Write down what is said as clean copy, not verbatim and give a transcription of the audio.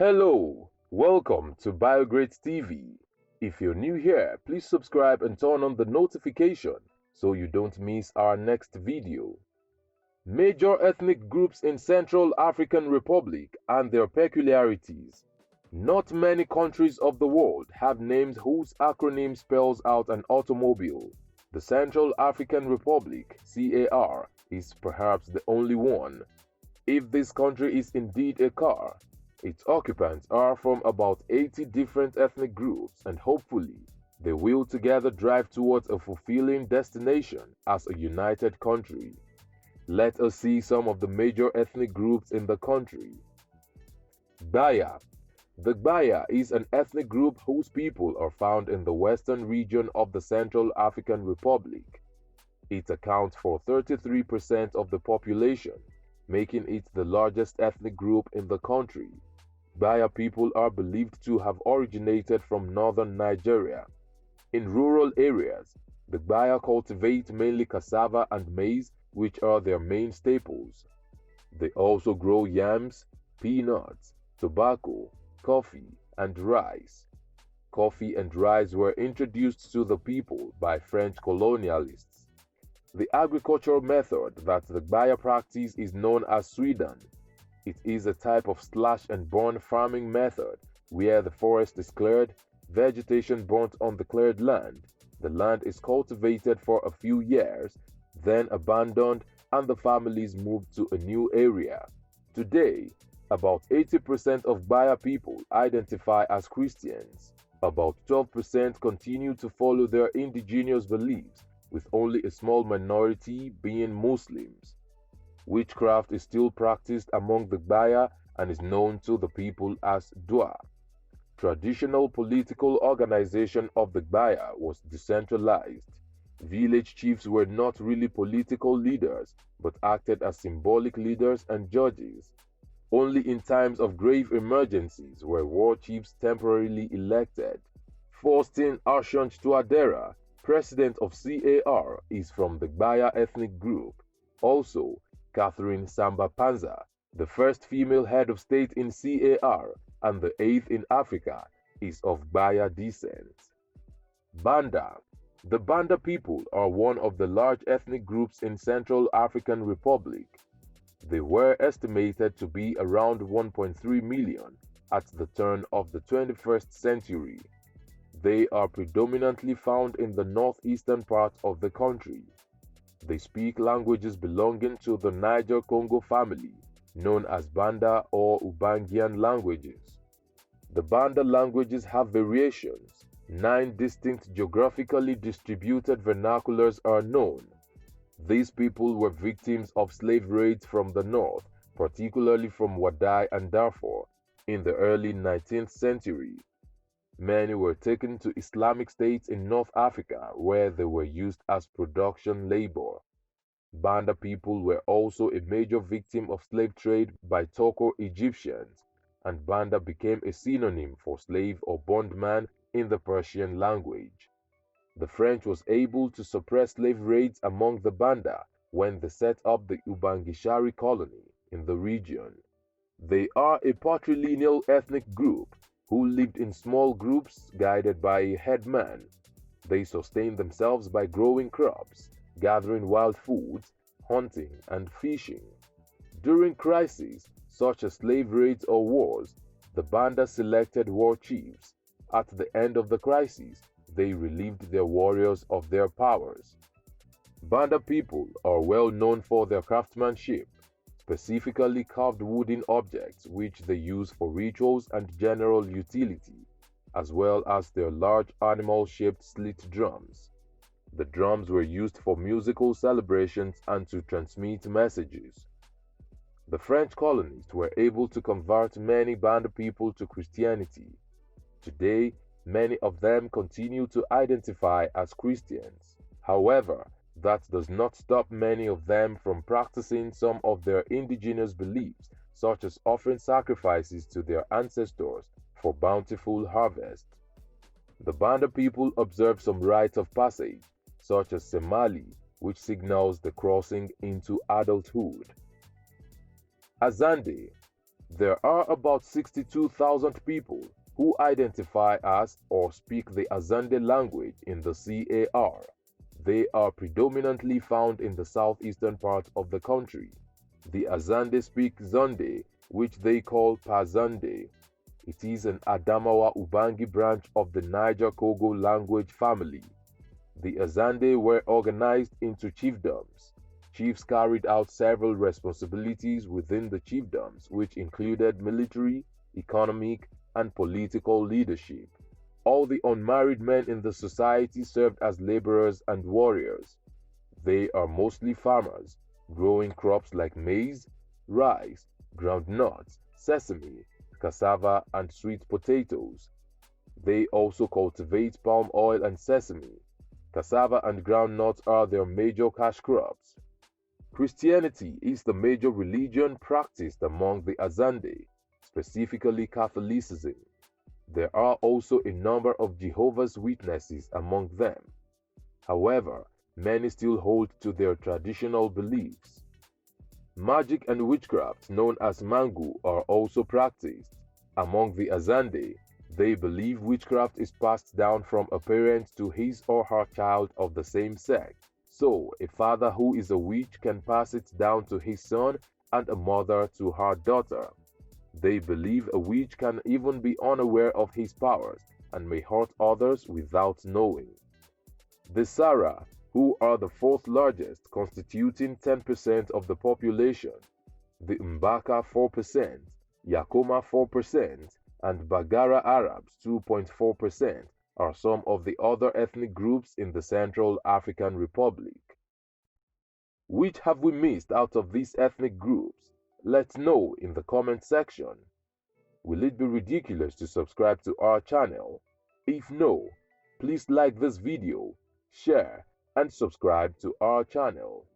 Hello, welcome to BioGrades TV. If you're new here, please subscribe and turn on the notification so you don't miss our next video. Major ethnic groups in Central African Republic and their peculiarities. Not many countries of the world have names whose acronym spells out an automobile. The Central African Republic, C.A.R, is perhaps the only one. If this country is indeed a car, its occupants are from about 80 different ethnic groups, and hopefully they will together drive towards a fulfilling destination as a united country. Let us see some of the major ethnic groups in the country. Gaya. The Gaya is an ethnic group whose people are found in the western region of the Central African Republic. It accounts for 33% of the population, making it the largest ethnic group in the country. Gaya people are believed to have originated from northern Nigeria. In rural areas, the Gaya cultivate mainly cassava and maize, which are their main staples. They also grow yams, peanuts, tobacco, coffee, and rice. Coffee and rice were introduced to the people by French colonialists. The agricultural method that the Gaya practice is known as Sweden. It is a type of slash-and-burn farming method where the forest is cleared, vegetation burnt on the cleared land, the land is cultivated for a few years, then abandoned, and the families move to a new area. Today, about 80% of Gaya people identify as Christians. About 12% continue to follow their indigenous beliefs, with only a small minority being Muslims. Witchcraft is still practiced among the Gaya and is known to the people as Dua. Traditional political organization of the Gaya was decentralized. Village chiefs were not really political leaders, but acted as symbolic leaders and judges. Only in times of grave emergencies were war chiefs temporarily elected. Faustin Archonch Touadera, president of C.A.R, is from the Gaya ethnic group. Also, Catherine Samba Panza, the first female head of state in C.A.R and the eighth in Africa, is of Gaya descent. Banda. The Banda people are one of the large ethnic groups in Central African Republic. They were estimated to be around 1.3 million at the turn of the 21st century. They are predominantly found in the northeastern part of the country. They speak languages belonging to the Niger-Congo family, known as Banda or Ubangian languages. The Banda languages have variations. 9 distinct geographically distributed vernaculars are known. These people were victims of slave raids from the north, particularly from Wadai and Darfur, in the early 19th century. Many were taken to Islamic states in North Africa, where they were used as production labor. Banda people were also a major victim of slave trade by Turco-Egyptians, and Banda became a synonym for slave or bondman in the Persian language. The French was able to suppress slave raids among the Banda when they set up the Ubangishari colony in the region. They are a patrilineal ethnic group who lived in small groups guided by a headman. They sustained themselves by growing crops, gathering wild foods, hunting, and fishing. During crises, such as slave raids or wars, the Banda selected war chiefs. At the end of the crisis, they relieved their warriors of their powers. Banda people are well known for their craftsmanship, specifically carved wooden objects which they use for rituals and general utility, as well as their large animal-shaped slit drums. The drums were used for musical celebrations and to transmit messages. The French colonists were able to convert many Banda people to Christianity. Today, many of them continue to identify as Christians. However, that does not stop many of them from practicing some of their indigenous beliefs, such as offering sacrifices to their ancestors for bountiful harvest. The Banda people observe some rites of passage, such as Semali, which signals the crossing into adulthood. Azande. There are about 62,000 people who identify as or speak the Azande language in the C.A.R. They are predominantly found in the southeastern part of the country. The Azande speak Zonde, which they call Pazande. It is an Adamawa Ubangi branch of the Niger-Congo language family. The Azande were organized into chiefdoms. Chiefs carried out several responsibilities within the chiefdoms, which included military, economic, and political leadership. All the unmarried men in the society served as laborers and warriors. They are mostly farmers, growing crops like maize, rice, groundnuts, sesame, cassava, and sweet potatoes. They also cultivate palm oil and sesame. Cassava and groundnuts are their major cash crops. Christianity is the major religion practiced among the Azande, specifically Catholicism. There are also a number of Jehovah's Witnesses among them. However, many still hold to their traditional beliefs. Magic and witchcraft, known as mangu, are also practiced. Among the Azande, they believe witchcraft is passed down from a parent to his or her child of the same sex. So, a father who is a witch can pass it down to his son and a mother to her daughter. They believe a witch can even be unaware of his powers and may hurt others without knowing. The Sara, who are the fourth largest, constituting 10% of the population, the Mbaka 4%, Yakoma 4%, and Bagara Arabs 2.4% are some of the other ethnic groups in the Central African Republic. Which have we missed out of these ethnic groups? Let's know in the comment section. Will it be ridiculous to subscribe to our channel? If no, please like this video, share, and subscribe to our channel.